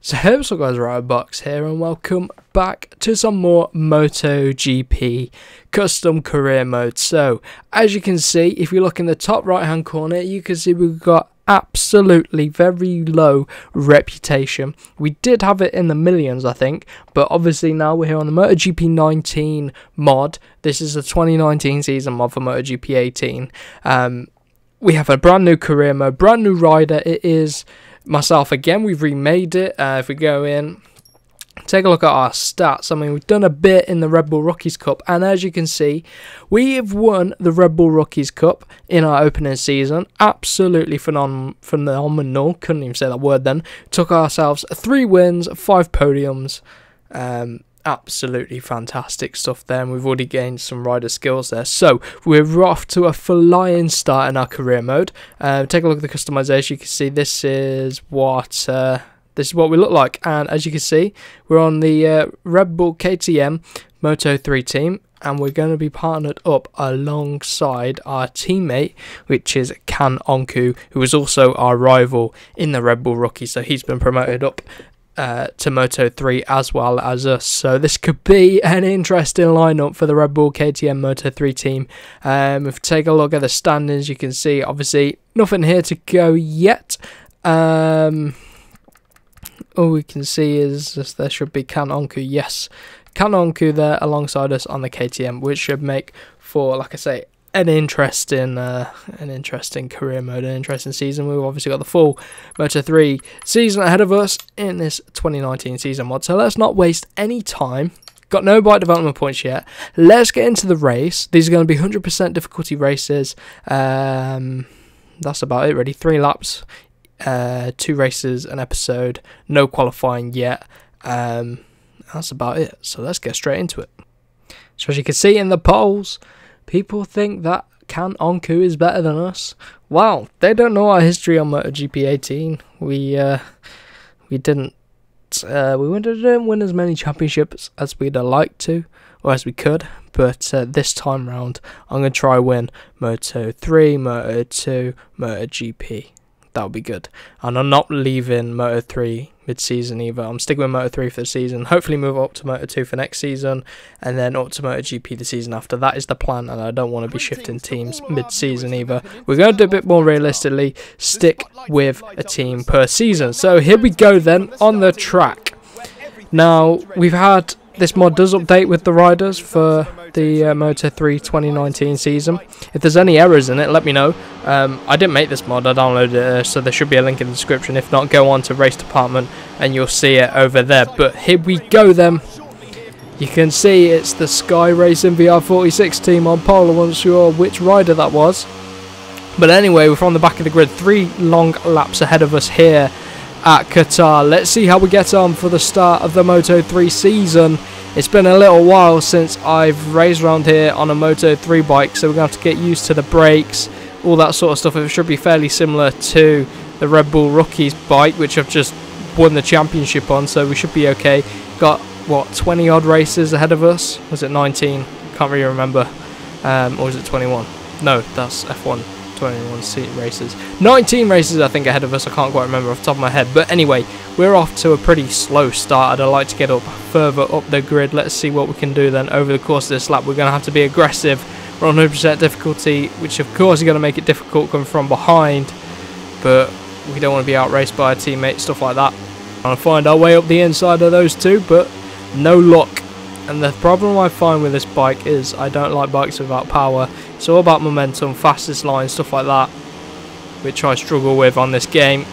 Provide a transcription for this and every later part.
So hey, what's up guys, Box here and welcome back to some more MotoGP custom career mode. So as you can see, if you look in the top right hand corner, you can see we've got absolutely very low reputation. We did have it in the millions, I think, but obviously now we're here on the MotoGP 19 mod. This is the 2019 season mod for MotoGP 18. We have a brand new career mode, brand new rider. It is myself again. We've remade it. If we go in, take a look at our stats. I mean, we've done a bit in the Red Bull Rookies Cup, and as you can see, we have won the Red Bull Rookies Cup in our opening season. Absolutely phenomenal. Couldn't even say that word then. Took ourselves 3 wins, 5 podiums. Absolutely fantastic stuff there, and we've already gained some rider skills there. So we're off to a flying start in our career mode. Take a look at the customization. You can see this is what we look like, and as you can see, we're on the Red Bull KTM Moto3 team, and we're going to be partnered up alongside our teammate, which is ONCU, who is also our rival in the Red Bull Rookie. So he's been promoted up to Moto3 as well as us, so this could be an interesting lineup for the Red Bull KTM Moto3 team. If we take a look at the standings, you can see obviously nothing here to go yet. All we can see is there should be ONCU. Yes, ONCU there alongside us on the KTM, which should make for, like I say, an interesting career mode, an interesting season. We've obviously got the full Moto3 season ahead of us in this 2019 season mod, so let's not waste any time. Got no bike development points yet. Let's get into the race. These are going to be 100% difficulty races. That's about it really. 3 laps, 2 races an episode, no qualifying yet. That's about it, so let's get straight into it. So as you can see in the polls, people think that ONCU is better than us. Wow, they don't know our history on MotoGP 18. We didn't win as many championships as we'd have liked to, or as we could. But this time round, I'm going to try win Moto3, Moto2, MotoGP. That'll be good. And I'm not leaving Moto3 mid-season either. I'm sticking with Moto3 for the season. Hopefully move up to Moto2 for next season, and then up to MotoGP the season after. That is the plan, and I don't want to be shifting teams mid-season either. We're going to do a bit more realistically, stick with a team per season. So here we go then, on the track. Now, we've had, this mod does update with the riders for the Moto3 2019 season. If there's any errors in it, let me know. I didn't make this mod, I downloaded it, so there should be a link in the description. If not, go on to race department and you'll see it over there. But here we go then. You can see it's the Sky Racing VR46 team on pole. I wasn't sure which rider that was, but anyway, we're from the back of the grid, 3 long laps ahead of us here at Qatar. Let's see how we get on for the start of the Moto3 season. It's been a little while since I've raced around here on a Moto3 bike, so we're going to have to get used to the brakes, all that sort of stuff. It should be fairly similar to the Red Bull Rookies bike, which I've just won the championship on, so we should be okay. Got, what, 20 odd races ahead of us? Was it 19? Can't really remember. Or was it 21? No, that's F1. 21 seat races, 19 races I think ahead of us. I can't quite remember off the top of my head, but anyway, we're off to a pretty slow start. I'd like to get up further up the grid. Let's see what we can do then over the course of this lap. We're going to have to be aggressive. We're on 100% difficulty, which of course is going to make it difficult coming from behind, but we don't want to be outraced by a teammate, stuff like that. Trying to find our way up the inside of those two, but no luck. And the problem I find with this bike is I don't like bikes without power. It's all about momentum, fastest line, stuff like that, which I struggle with on this game.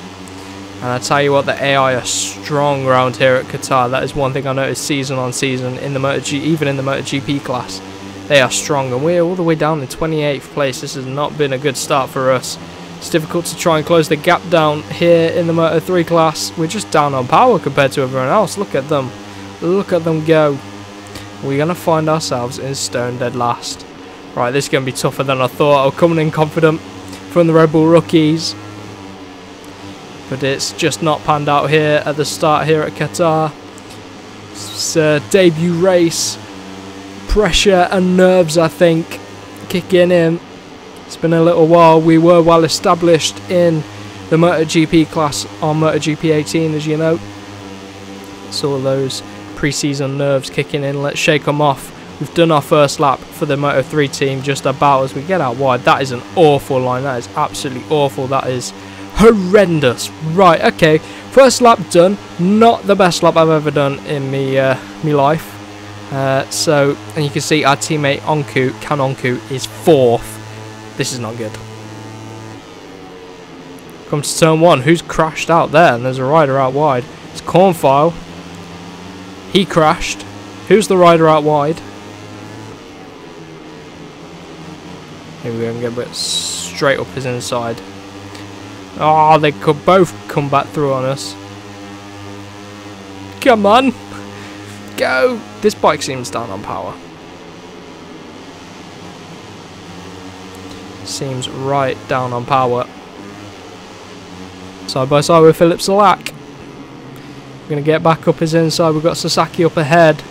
And I tell you what, the AI are strong around here at Qatar. That is one thing I noticed season on season in the even in the MotoGP class. They are strong, and we're all the way down in 28th place. This has not been a good start for us. It's difficult to try and close the gap down here in the Moto3 class. We're just down on power compared to everyone else. Look at them. Look at them go. We're going to find ourselves in stone dead last. Right, this is going to be tougher than I thought. I was coming in confident from the Red Bull Rookies, but it's just not panned out here at the start here at Qatar. It's a debut race. Pressure and nerves, I think, kicking in. It's been a little while. We were well established in the MotoGP class on MotoGP 18, as you know. Saw those pre-season nerves kicking in. Let's shake them off. We've done our first lap for the Moto3 team just about as we get out wide. That is an awful line. That is absolutely awful. That is horrendous. Right, okay. First lap done. Not the best lap I've ever done in me life. So, and you can see our teammate ONCU is 4th. This is not good. Come to turn 1. Who's crashed out there? And there's a rider out wide. It's Cornfile. He crashed. Who's the rider out wide? Here we go, and get a bit straight up his inside. Oh, they could both come back through on us. Come on. Go. This bike seems down on power. Seems right down on power. Side by side with Philip Salak. We're going to get back up his inside. We've got Sasaki up ahead.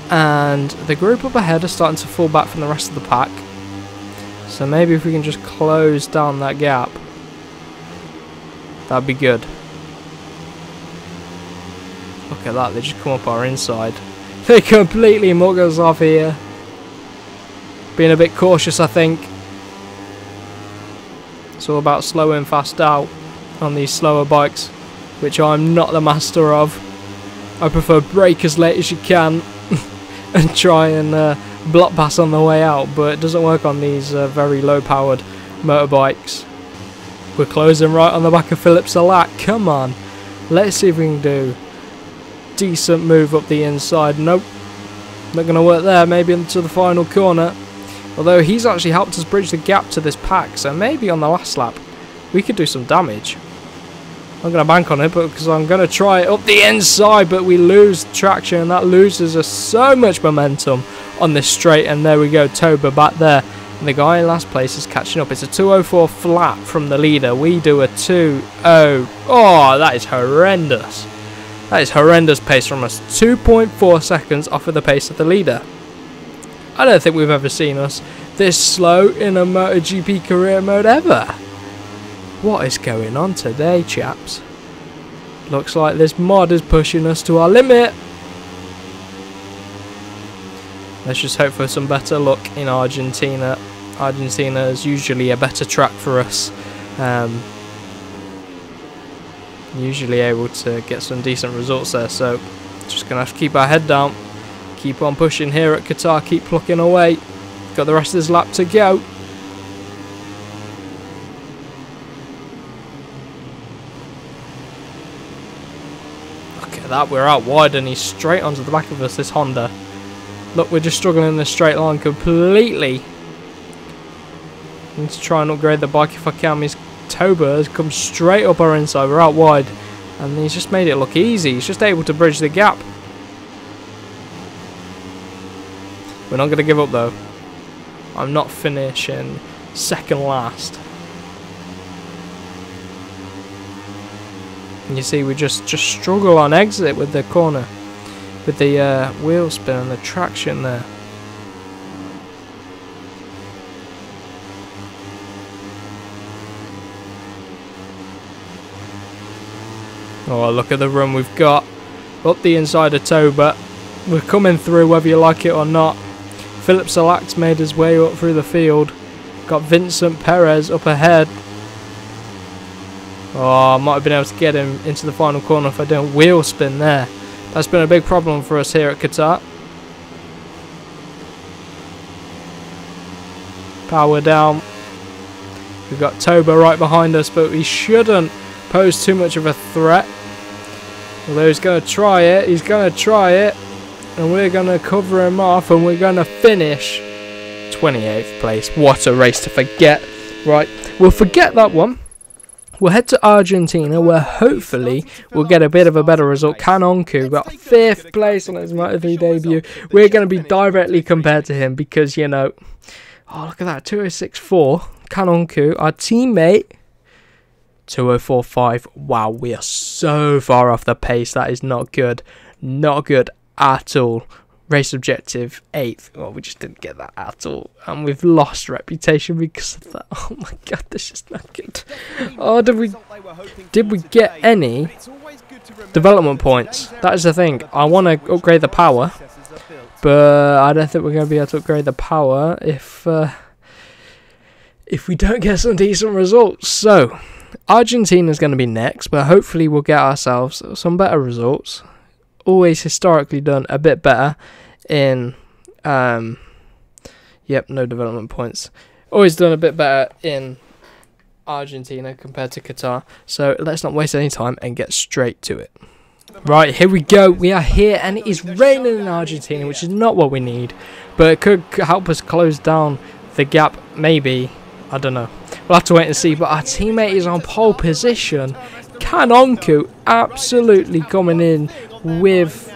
And the group up ahead are starting to fall back from the rest of the pack. So maybe if we can just close down that gap, that'd be good. Look at that, they just come up our inside. They completely mug us off here. Being a bit cautious, I think. It's all about slowing fast out on these slower bikes, which I'm not the master of. I prefer brake as late as you can and try and block pass on the way out, but it doesn't work on these very low powered motorbikes. We're closing right on the back of Philip Salak. Come on, let's see if we can do decent move up the inside. Nope, not going to work there. Maybe into the final corner, although he's actually helped us bridge the gap to this pack, so maybe on the last lap we could do some damage. I'm going to bank on it, but because I'm going to try it up the inside, but we lose traction, and that loses us so much momentum on this straight. And there we go, Toba back there, and the guy in last place is catching up. It's a 2:04 flat from the leader. We do a 2:0. Oh, that is horrendous. That is horrendous pace from us. 2.4 seconds off of the pace of the leader. I don't think we've ever seen us this slow in a MotoGP career mode ever. What is going on today, chaps? Looks like this mod is pushing us to our limit. Let's just hope for some better luck in Argentina. Argentina is usually a better track for us. Usually able to get some decent results there, so just going to have to keep our head down. Keep on pushing here at Qatar, keep plucking away. Got the rest of this lap to go. That we're out wide and he's straight onto the back of us, this Honda. Look, we're just struggling in this straight line completely. I need to try and upgrade the bike if I can. His Toba has come straight up our inside. We're out wide and he's just made it look easy. He's just able to bridge the gap. We're not going to give up though. I'm not finishing second last. And you see, we just struggle on exit with the corner, with the wheel spin and the traction there. Oh, look at the run we've got up the inside of Toba. We're coming through whether you like it or not. Philip Salak's made his way up through the field. Got Vincent Perez up ahead. Oh, I might have been able to get him into the final corner if I don't wheel spin there. That's been a big problem for us here at Qatar. Power down. We've got Toba right behind us, but we shouldn't pose too much of a threat. Although he's going to try it. He's going to try it. And we're going to cover him off and we're going to finish 28th place. What a race to forget. Right, we'll forget that one. We'll head to Argentina, where hopefully we'll get a bit of a better result. ONCU got 5th place on his Moto3 debut. We're going to be directly compared to him because, you know, oh, look at that, 2:06.4. ONCU, our teammate, 2:04.5. Wow, we are so far off the pace. That is not good. Not good at all. Race objective 8th. Well, we just didn't get that at all. And we've lost reputation because of that. Oh my god, this is not good. Oh, did we get any Development points. That is the thing. I want to upgrade the power, but I don't think we're going to be able to upgrade the power if we don't get some decent results. So Argentina is going to be next, but hopefully we'll get ourselves some better results. Always historically done a bit better in yep, no development points. Always done a bit better in Argentina compared to Qatar. So let's not waste any time and get straight to it. Right, here we go. We are here and it is raining in Argentina, which is not what we need, but it could help us close down the gap, maybe. I don't know. We'll have to wait and see, but our teammate is on pole position. Can ONCU absolutely coming in with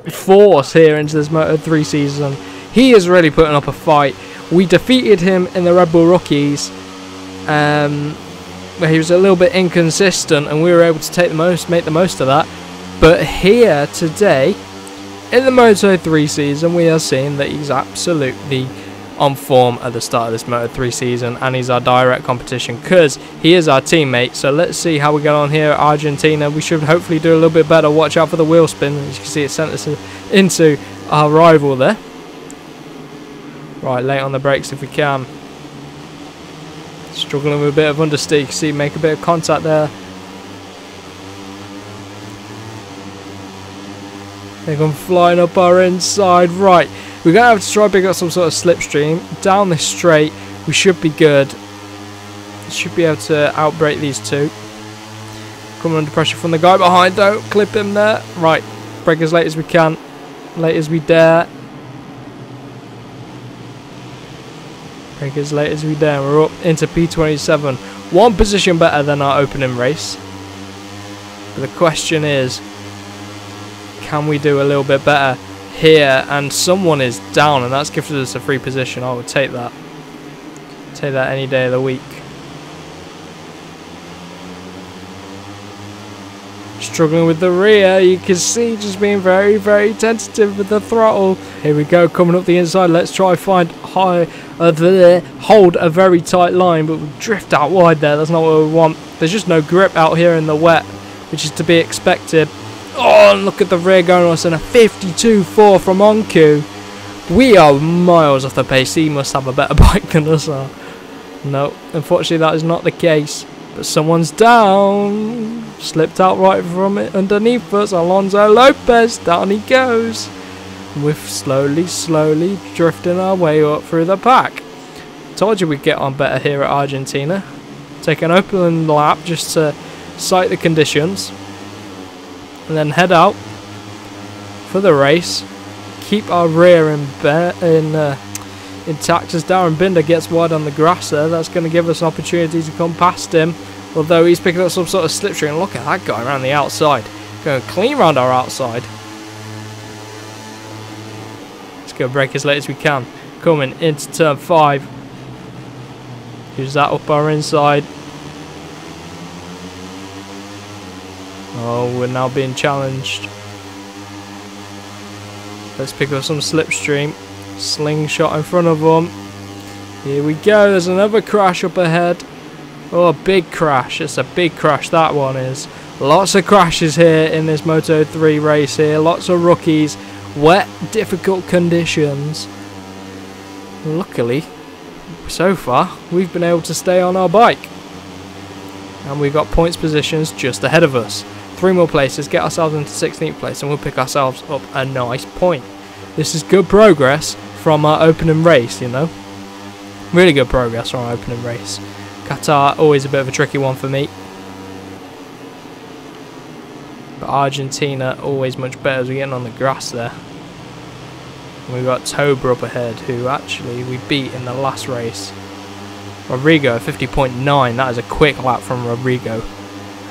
force here into this Moto3 season. He is really putting up a fight. We defeated him in the Red Bull Rockies, where he was a little bit inconsistent, and we were able to make the most of that. But here today, in the Moto3 season, we are seeing that he's absolutely on form at the start of this Moto3 season, and he's our direct competition because he is our teammate. So let's see how we get on here at Argentina. We should hopefully do a little bit better. Watch out for the wheel spin. As you can see, it sent us into our rival there. Right, late on the brakes if we can. Struggling with a bit of understeer. You can see make a bit of contact there. They come flying up our inside. Right, we're going to have to try and pick up some sort of slipstream. Down this straight, we should be good. Should be able to outbrake these two. Coming under pressure from the guy behind. Don't clip him there. Right, brake as late as we can. Late as we dare. Brake as late as we dare. We're up into P27. One position better than our opening race. But the question is, can we do a little bit better here? And someone is down, and that's gifted us a free position. I would take that. Take that any day of the week. Struggling with the rear. You can see just being very, very tentative with the throttle. Here we go, coming up the inside. Let's try find hold a very tight line, but we drift out wide there. That's not what we want. There's just no grip out here in the wet, which is to be expected. Oh, and look at the rear going on us, and a 52.4 from ONCU. We are miles off the pace. He must have a better bike than us are. No, unfortunately that is not the case. But someone's down. Slipped out right from it underneath us. Alonso Lopez, down he goes. We're slowly drifting our way up through the pack. Told you we'd get on better here at Argentina. Take an open lap just to sight the conditions. And then head out for the race. Keep our rear intact as Darren Binder gets wide on the grass there. That's going to give us an opportunity to come past him. Although he's picking up some sort of slipstream. Look at that guy around the outside. Going clean around our outside. Let's go brake as late as we can. Coming into turn 5. Use that up our inside. Oh, we're now being challenged. Let's pick up some slipstream. Slingshot in front of them. Here we go. There's another crash up ahead. Oh, a big crash. It's a big crash, that one is. Lots of crashes here in this Moto3 race here. Lots of rookies. Wet, difficult conditions. Luckily, so far, we've been able to stay on our bike. And we've got points positions just ahead of us. 3 more places, get ourselves into 16th place, and we'll pick ourselves up a nice point. This is good progress from our opening race, you know. Really good progress from our opening race. Qatar, always a bit of a tricky one for me. But Argentina, always much better as we're getting on the grass there. And we've got Toba up ahead, who actually we beat in the last race. Rodrigo, 50.9, that is a quick lap from Rodrigo.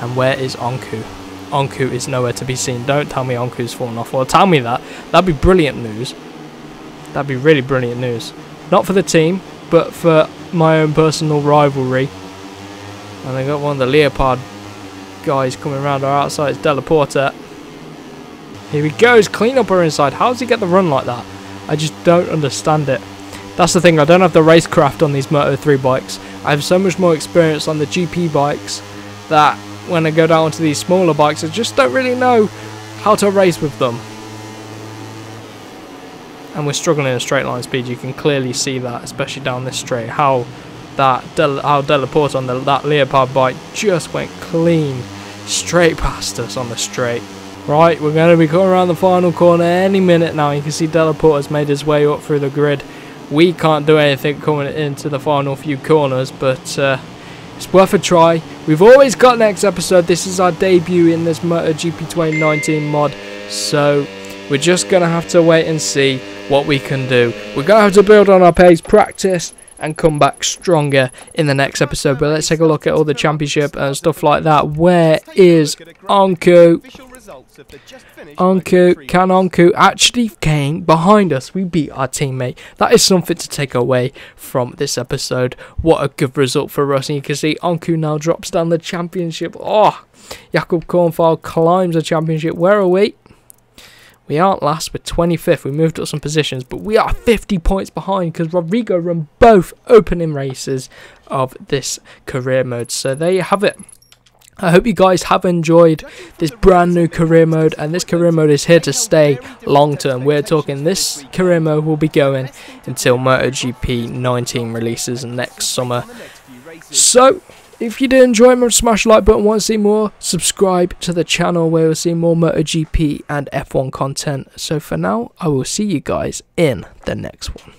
And where is ONCU? ONCU is nowhere to be seen. Don't tell me ONCU's fallen off. Well, tell me that. That'd be brilliant news. That'd be really brilliant news. Not for the team, but for my own personal rivalry. And they got one of the Leopard guys coming around our outside. It's Della Porta. Here he goes. Clean up our inside. How does he get the run like that? I just don't understand it. That's the thing. I don't have the racecraft on these Moto3 bikes. I have so much more experience on the GP bikes that when I go down to these smaller bikes, I just don't really know how to race with them. And we're struggling in straight line speed. You can clearly see that, especially down this straight, how Delaporte on that Leopard bike just went clean straight past us on the straight. Right, we're going to be coming around the final corner any minute now. You can see Delaporte has made his way up through the grid. We can't do anything coming into the final few corners, but it's worth a try. We've always got next episode. This is our debut in this MotoGP 2019 mod, so we're just going to have to wait and see what we can do. We're going to have to build on our pace, practice, and come back stronger in the next episode. But let's take a look at all the championship and stuff like that. Where is ONCU? Can ONCU actually came behind us? We beat our teammate. That is something to take away from this episode. What a good result for us. And you can see ONCU now drops down the championship. Oh, Jakob Kornfeld climbs the championship. Where are we? We aren't last, we're 25th. We moved up some positions, but we are 50 points behind because Rodrigo run both opening races of this career mode. So there you have it. I hope you guys have enjoyed this brand new career mode, and this career mode is here to stay long term. We're talking this career mode will be going until MotoGP 19 releases next summer. So if you did enjoy it, smash the like button. Want to see more? Subscribe to the channel where we'll see more MotoGP and F1 content. So for now, I will see you guys in the next one.